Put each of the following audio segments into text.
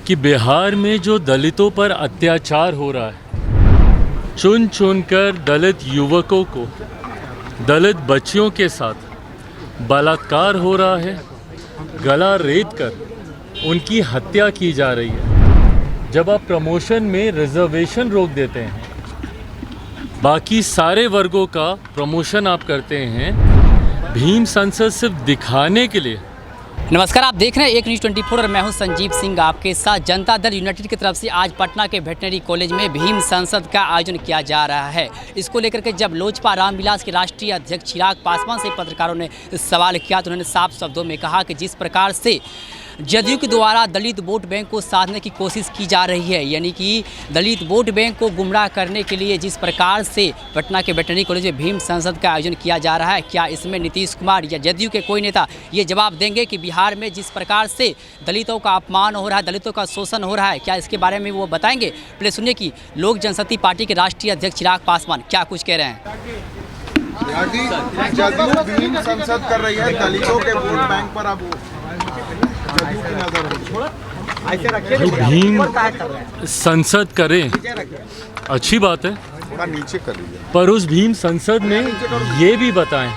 कि बिहार में जो दलितों पर अत्याचार हो रहा है, चुन चुनकर दलित युवकों को, दलित बच्चियों के साथ बलात्कार हो रहा है, गला रेत कर उनकी हत्या की जा रही है। जब आप प्रमोशन में रिजर्वेशन रोक देते हैं, बाकी सारे वर्गों का प्रमोशन आप करते हैं भीम संसद सिर्फ दिखाने के लिए। नमस्कार, आप देख रहे हैं एक न्यूज़ 24 और मैं हूं संजीव सिंह आपके साथ। जनता दल यूनाइटेड की तरफ से आज पटना के वेटनरी कॉलेज में भीम संसद का आयोजन किया जा रहा है। इसको लेकर के जब लोजपा रामविलास के राष्ट्रीय अध्यक्ष चिराग पासवान से पत्रकारों ने सवाल किया तो उन्होंने साफ शब्दों में कहा कि जिस प्रकार से जदयू के द्वारा दलित वोट बैंक को साधने की कोशिश की जा रही है, यानी कि दलित वोट बैंक को गुमराह करने के लिए जिस प्रकार से पटना के वेटनरी कॉलेज में भीम संसद का आयोजन किया जा रहा है, क्या इसमें नीतीश कुमार या जदयू के कोई नेता ये जवाब देंगे कि बिहार में जिस प्रकार से दलितों का अपमान हो रहा है, दलितों का शोषण हो रहा है, क्या इसके बारे में वो बताएंगे? पहले सुनिए कि लोक जनशक्ति पार्टी के राष्ट्रीय अध्यक्ष चिराग पासवान क्या कुछ कह रहे हैं। जदयू भीम संसद कर रही है, दलितों के वोट बैंक पर अब भीम संसद करें, अच्छी बात है, नीचे कर लीजिए, पर उस भीम संसद में ये भी बताएं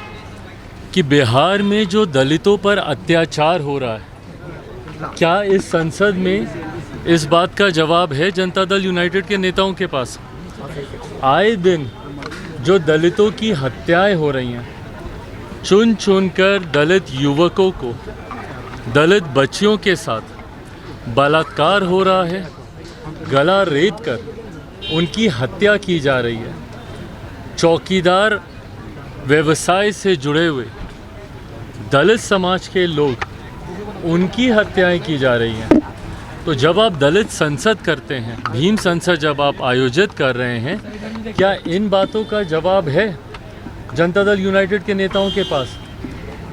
कि बिहार में जो दलितों पर अत्याचार हो रहा है, क्या इस संसद में इस बात का जवाब है जनता दल यूनाइटेड के नेताओं के पास? आए दिन जो दलितों की हत्याएं हो रही हैं, चुन चुनकर दलित युवकों को, दलित बच्चियों के साथ बलात्कार हो रहा है, गला रेत कर उनकी हत्या की जा रही है। चौकीदार व्यवसाय से जुड़े हुए दलित समाज के लोग, उनकी हत्याएं की जा रही हैं। तो जब आप दलित संसद करते हैं, भीम संसद जब आप आयोजित कर रहे हैं, क्या इन बातों का जवाब है जनता दल यूनाइटेड के नेताओं के पास?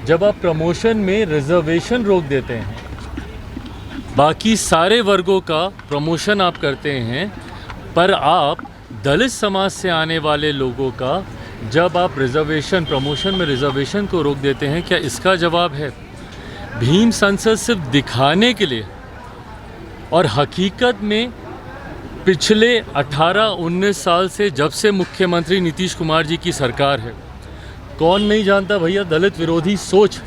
जब आप प्रमोशन में रिजर्वेशन रोक देते हैं, बाकी सारे वर्गों का प्रमोशन आप करते हैं, पर आप दलित समाज से आने वाले लोगों का जब आप रिजर्वेशन, प्रमोशन में रिजर्वेशन को रोक देते हैं, क्या इसका जवाब है? भीम संसद सिर्फ दिखाने के लिए, और हकीकत में पिछले 18-19 साल से जब से मुख्यमंत्री नीतीश कुमार जी की सरकार है, कौन नहीं जानता भैया, दलित विरोधी सोच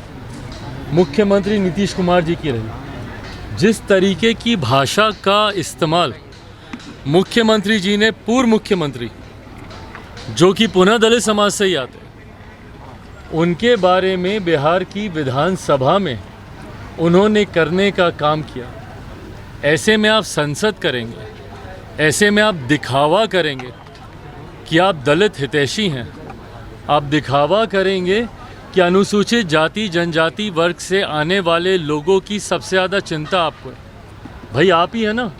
मुख्यमंत्री नीतीश कुमार जी की रही। जिस तरीके की भाषा का इस्तेमाल मुख्यमंत्री जी ने, पूर्व मुख्यमंत्री जो कि पुनः दलित समाज से ही आते हैं, उनके बारे में बिहार की विधानसभा में उन्होंने करने का काम किया, ऐसे में आप संसद करेंगे, ऐसे में आप दिखावा करेंगे कि आप दलित हितैषी हैं, आप दिखावा करेंगे कि अनुसूचित जाति जनजाति वर्ग से आने वाले लोगों की सबसे ज़्यादा चिंता आपको है। भाई आप ही है ना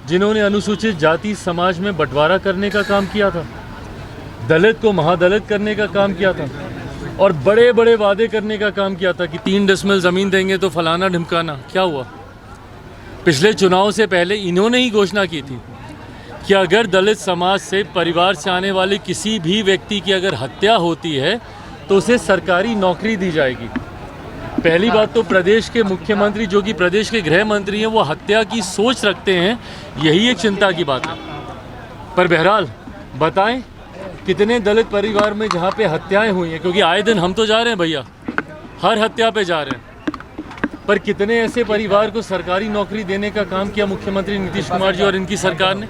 जिन्होंने अनुसूचित जाति समाज में बंटवारा करने का काम किया था, दलित को महादलित करने का काम किया था, और बड़े बड़े वादे करने का काम किया था कि 3 डेसिमल ज़मीन देंगे तो फलाना ढिमकाना। क्या हुआ? पिछले चुनाव से पहले इन्होंने ही घोषणा की थी कि अगर दलित समाज से, परिवार से आने वाले किसी भी व्यक्ति की अगर हत्या होती है तो उसे सरकारी नौकरी दी जाएगी। पहली बात तो प्रदेश के मुख्यमंत्री जो कि प्रदेश के गृह मंत्री हैं, वो हत्या की सोच रखते हैं, यही एक चिंता की बात है। पर बहरहाल बताएं कितने दलित परिवार में जहाँ पे हत्याएं हुई हैं, क्योंकि आए दिन हम तो जा रहे हैं भैया, हर हत्या पे जा रहे हैं, पर कितने ऐसे परिवार को सरकारी नौकरी देने का काम किया मुख्यमंत्री नीतीश कुमार जी और इनकी सरकार ने?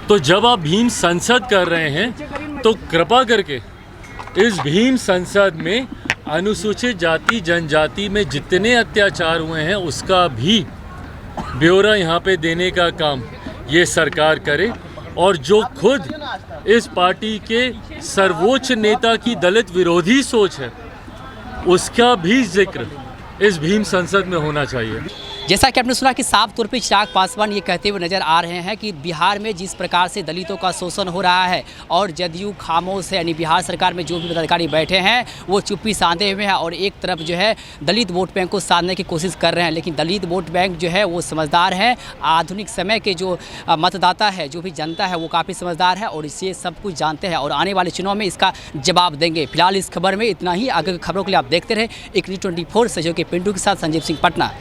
तो जब आप भीम संसद कर रहे हैं तो कृपा करके इस भीम संसद में अनुसूचित जाति जनजाति में जितने अत्याचार हुए हैं उसका भी ब्यौरा यहाँ पे देने का काम ये सरकार करे, और जो खुद इस पार्टी के सर्वोच्च नेता की दलित विरोधी सोच है उसका भी जिक्र इस भीम संसद में होना चाहिए। जैसा कि आपने सुना कि साफ तौर पे चिराग पासवान ये कहते हुए नजर आ रहे हैं कि बिहार में जिस प्रकार से दलितों का शोषण हो रहा है और जदयू खामोश है, यानी बिहार सरकार में जो भी पदाधिकारी बैठे हैं वो चुप्पी साधे हुए हैं और एक तरफ जो है दलित वोट बैंक को साधने की कोशिश कर रहे हैं। लेकिन दलित वोट बैंक जो है वो समझदार है, आधुनिक समय के जो मतदाता है, जो भी जनता है वो काफ़ी समझदार है और इसे सब कुछ जानते हैं और आने वाले चुनाव में इसका जवाब देंगे। फिलहाल इस खबर में इतना ही। आगे की खबरों के लिए आप देखते रहे एक न्यूज़ 24 सहयोगी पिंटू के साथ संजीव सिंह, पटना।